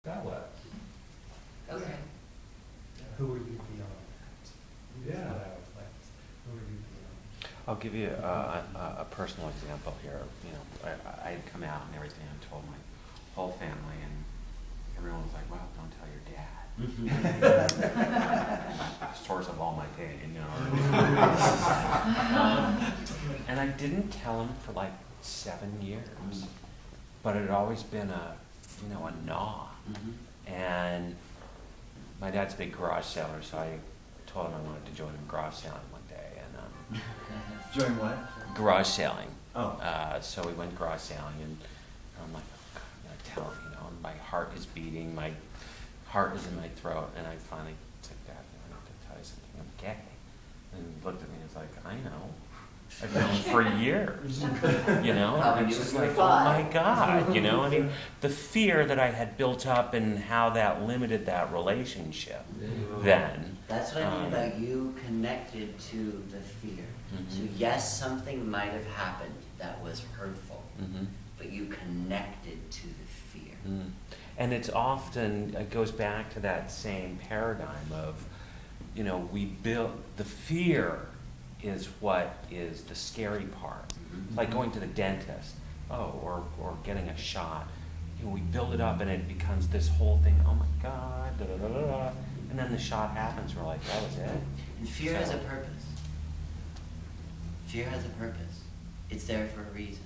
That was. Okay. Yeah. Who are you beyond that? Yeah. That's what I would like. Who are you beyond? I'll give you a personal example here. You know, I had come out and everything and told my whole family, and everyone was like, "Well, don't tell your dad." Source of all my pain, you know. And I didn't tell him for like 7 years, but it had always been a gnaw. And my dad's a big garage seller, so I told him I wanted to join him garage selling one day. And join what? Garage selling. Oh. So we went garage selling, and I'm like, oh God, I'm gonna tell him, you know, and my heart is beating, my heart is in my throat, and I finally said, Dad, I have to tell you something, I'm gay. And he looked at me and was like, I know. I've known for years, you know, and it's just like, oh my God, you know, I mean, the fear that I had built up and how that limited that relationship then. That's what I mean about you connected to the fear. So yes, something might have happened that was hurtful, but you connected to the fear. And it's often, it goes back to that same paradigm of, you know, we build, the fear is what is the scary part. Like going to the dentist, or getting a shot. You know, we build it up and it becomes this whole thing, oh my God, da, da, da, da, da. And then the shot happens, we're like, that was it. And fear has a purpose. Fear has a purpose. It's there for a reason.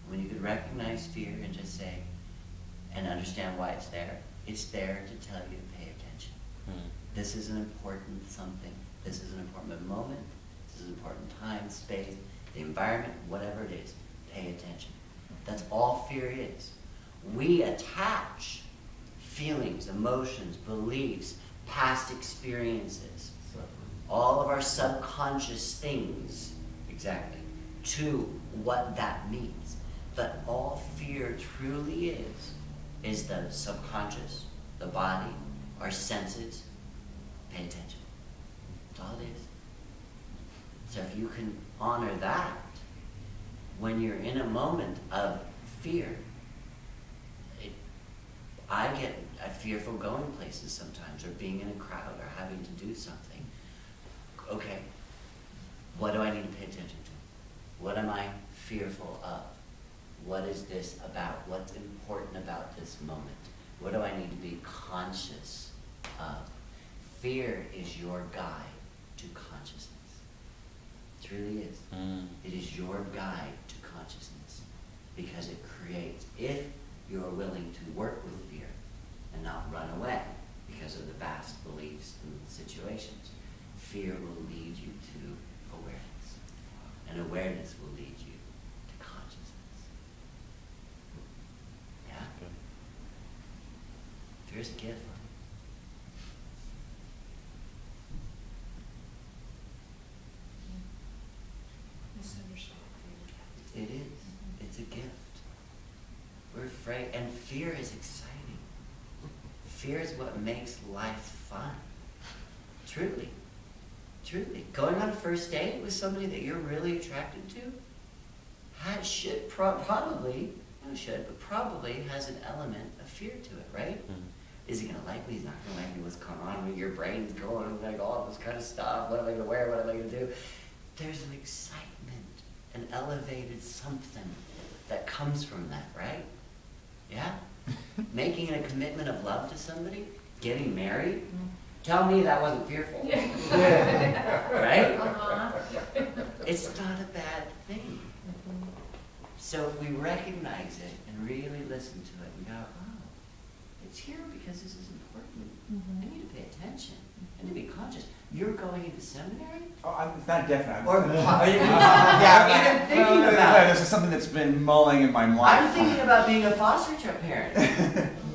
When you could recognize fear and just say, and understand why it's there to tell you to pay attention. This is an important something. This is an important moment. This is an important time, space, the environment, whatever it is. Pay attention. That's all fear is. We attach feelings, emotions, beliefs, past experiences, all of our subconscious things, exactly, to what that means. But all fear truly is the subconscious, the body, our senses. Pay attention. That's all it is. So if you can honor that, when you're in a moment of fear, I get fearful going places sometimes, or being in a crowd, or having to do something. Okay, what do I need to pay attention to? What am I fearful of? What is this about? What's important about this moment? What do I need to be conscious of? Fear is your guide to consciousness. It really is. It is your guide to consciousness, because it creates, if you're willing to work with fear and not run away because of the vast beliefs and situations, fear will lead you to awareness, and awareness will lead you to consciousness. Yeah? Fear's a gift. It is. It's a gift. We're afraid, and fear is exciting. Fear is what makes life fun. Truly. Truly. Going on a first date with somebody that you're really attracted to probably has an element of fear to it, right? Is he going to like me? He's not going to like me. What's going on? Your brain's going, like all this kind of stuff. What am I going to wear? What am I going to do? There's an excitement, an elevated something that comes from that, right? Yeah? Making a commitment of love to somebody, getting married. Tell me that wasn't fearful. Right? It's not a bad thing. So if we recognize it and really listen to it and go, oh, it's here because this is important. I need to pay attention. I need to be conscious. You're going into seminary? Oh, it's not definite. Or I'm even thinking about it. This is something that's been mulling in my mind. I'm thinking about being a foster child parent.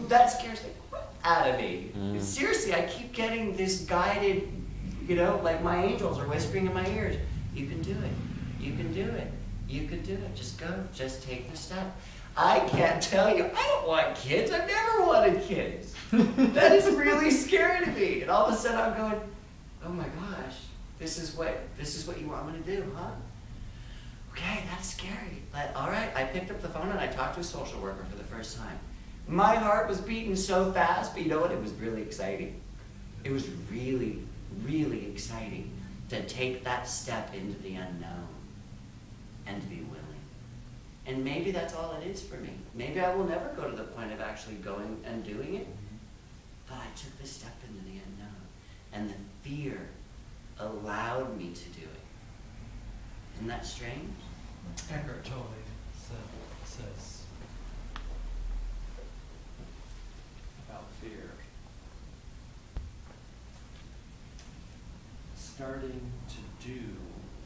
That scares the crap out of me. Seriously, I keep getting this guided, you know, like my angels are whispering in my ears. You can do it. You can do it. You can do it. Just go. Just take the step. I can't tell you, I don't want kids. I've never wanted kids. That is really scary to me. And all of a sudden I'm going, oh my gosh, this is what you want me to do, huh? Okay, that's scary. But all right, I picked up the phone and I talked to a social worker for the first time. My heart was beating so fast, but you know what? It was really exciting. It was really, really exciting to take that step into the unknown and to be willing. And maybe that's all it is for me. Maybe I will never go to the point of actually going and doing it, but I took the step into the unknown. And the fear allowed me to do it. Isn't that strange? Eckhart Tolle says about fear. Starting to do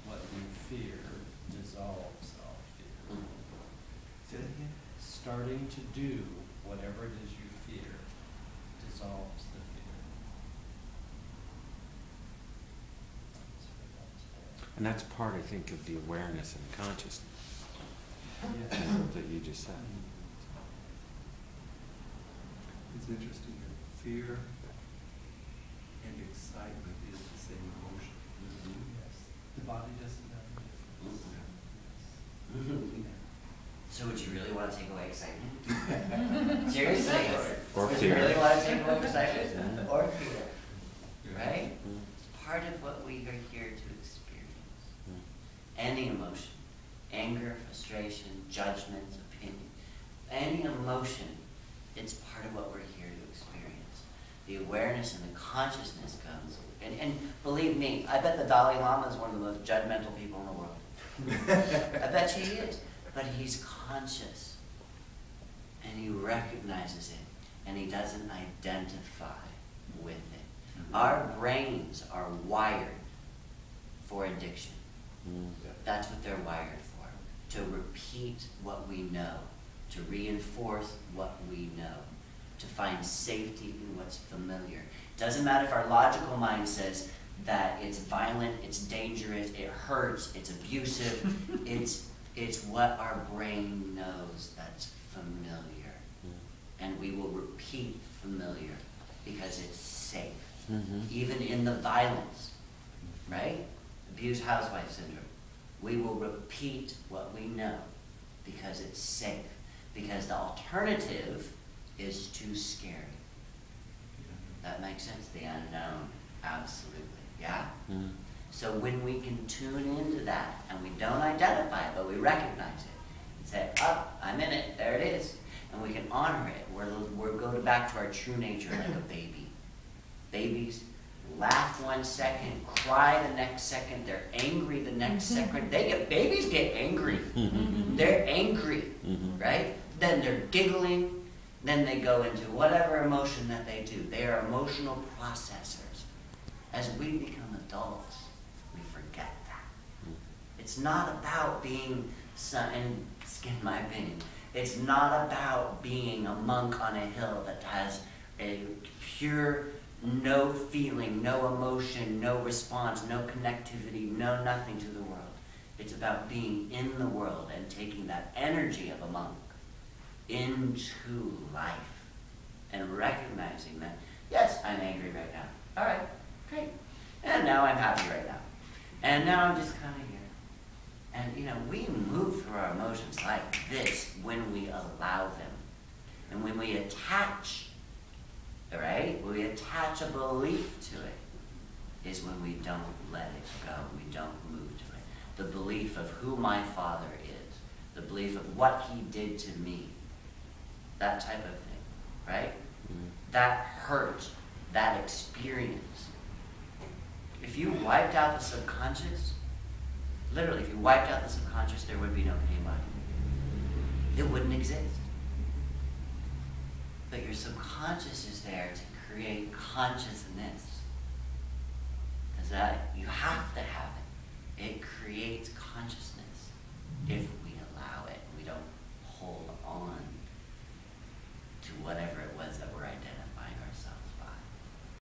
what you fear dissolves all fear. Say that again? Starting to do whatever it is you fear dissolves the fear. And that's part, I think, of the awareness and consciousness Yes. that you just said. It's interesting that fear and excitement is the same emotion. Yes. The body doesn't know the difference. So would you really want to take away excitement? Seriously? Or Would fear. you really want to take away excitement? Or fear? Right? It's part of what we are here to experience. Any emotion, anger, frustration, judgment, opinion, any emotion, it's part of what we're here to experience. The awareness and the consciousness comes, and believe me, I bet the Dalai Lama is one of the most judgmental people in the world. I bet he is. But he's conscious, and he recognizes it, and he doesn't identify with it. Our brains are wired for addiction. That's what they're wired for. To repeat what we know, to reinforce what we know, to find safety in what's familiar. Doesn't matter if our logical mind says that it's violent, it's dangerous, it hurts, it's abusive, it's what our brain knows that's familiar. And we will repeat familiar because it's safe. Even in the violence, right? Abused housewife syndrome. We will repeat what we know because it's safe. Because the alternative is too scary. That makes sense? The unknown, absolutely. Yeah? So when we can tune into that, and we don't identify it, but we recognize it, and say, oh, I'm in it, there it is, and we can honor it. We're going back to our true nature like a baby. Babies laugh 1 second, cry the next second, they're angry the next second. Babies get angry. They're angry, right? Then they're giggling, then they go into whatever emotion that they do. They are emotional processors. As we become adults, we forget that. It's not about being, in my opinion, it's not about being a monk on a hill that has a pure, no feeling, no emotion, no response, no connectivity, no nothing to the world. It's about being in the world and taking that energy of a monk into life and recognizing that, yes, I'm angry right now. All right, great. And now I'm happy right now. And now I'm just kind of here. And, we move through our emotions like this when we allow them. And when we attach, right, when we attach a belief to it, is when we don't let it go. We don't move to it. The belief of who my Father is. The belief of what He did to me. That type of thing, right? That hurt, that experience. If you wiped out the subconscious, literally, if you wiped out the subconscious, there would be no pain body. It wouldn't exist. But your subconscious is there to create consciousness. Because that, you have to have it. It creates consciousness.